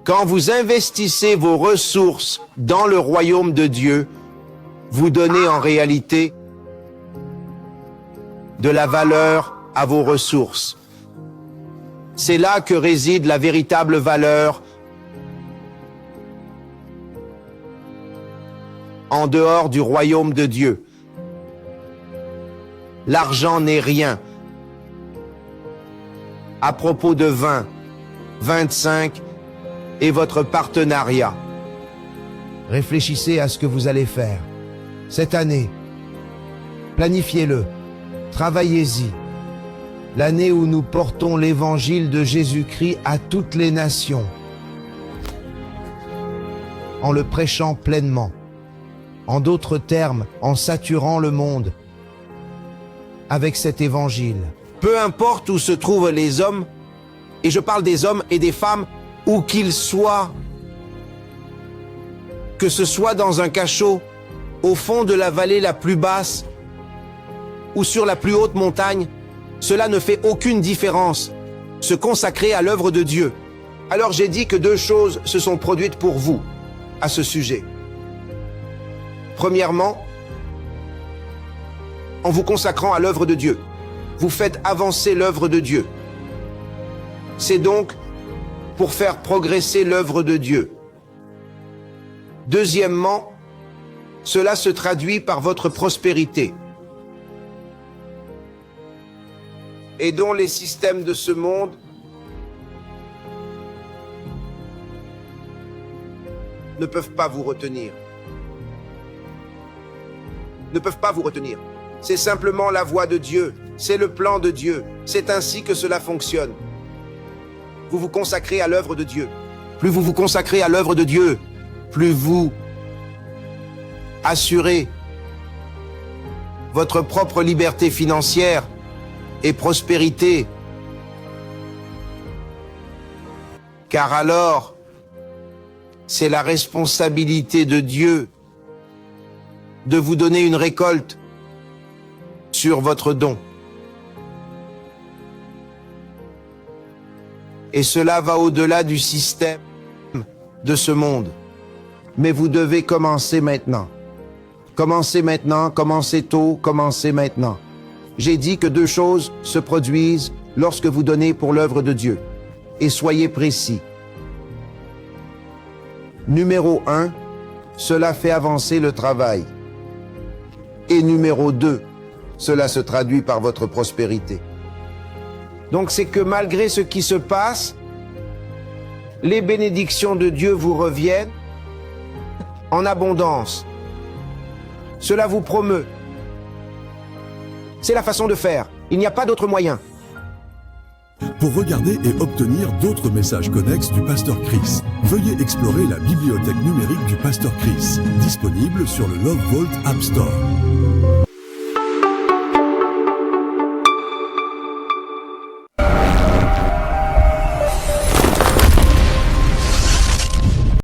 Quand vous investissez vos ressources dans le royaume de Dieu, vous donnez en réalité de la valeur à vos ressources. C'est là que réside la véritable valeur en dehors du royaume de Dieu. L'argent n'est rien. À propos de 20, 25 et votre partenariat. Réfléchissez à ce que vous allez faire. Cette année, planifiez-le, travaillez-y. L'année où nous portons l'évangile de Jésus-Christ à toutes les nations, en le prêchant pleinement. En d'autres termes, en saturant le monde avec cet évangile. Peu importe où se trouvent les hommes, et je parle des hommes et des femmes, où qu'ils soient, que ce soit dans un cachot, au fond de la vallée la plus basse, ou sur la plus haute montagne, cela ne fait aucune différence. Se consacrer à l'œuvre de Dieu. Alors j'ai dit que 2 choses se sont produites pour vous à ce sujet. Premièrement, en vous consacrant à l'œuvre de Dieu, vous faites avancer l'œuvre de Dieu. C'est donc pour faire progresser l'œuvre de Dieu. Deuxièmement, cela se traduit par votre prospérité. Et dont les systèmes de ce monde ne peuvent pas vous retenir. Ne peuvent pas vous retenir. C'est simplement la voie de Dieu, c'est le plan de Dieu, c'est ainsi que cela fonctionne. Vous vous consacrez à l'œuvre de Dieu. Plus vous vous consacrez à l'œuvre de Dieu, plus vous assurez votre propre liberté financière et prospérité. Car alors, c'est la responsabilité de Dieu de vous donner une récolte sur votre don. Et cela va au-delà du système de ce monde. Mais vous devez commencer maintenant. Commencez maintenant, commencez tôt, commencez maintenant. J'ai dit que 2 choses se produisent lorsque vous donnez pour l'œuvre de Dieu. Et soyez précis. Numéro 1, cela fait avancer le travail. Et numéro 2, cela se traduit par votre prospérité. Donc c'est que malgré ce qui se passe, les bénédictions de Dieu vous reviennent en abondance. Cela vous promeut. C'est la façon de faire. Il n'y a pas d'autre moyen. Pour regarder et obtenir d'autres messages connexes du Pasteur Chris, veuillez explorer la bibliothèque numérique du Pasteur Chris, disponible sur le Love Vault App Store.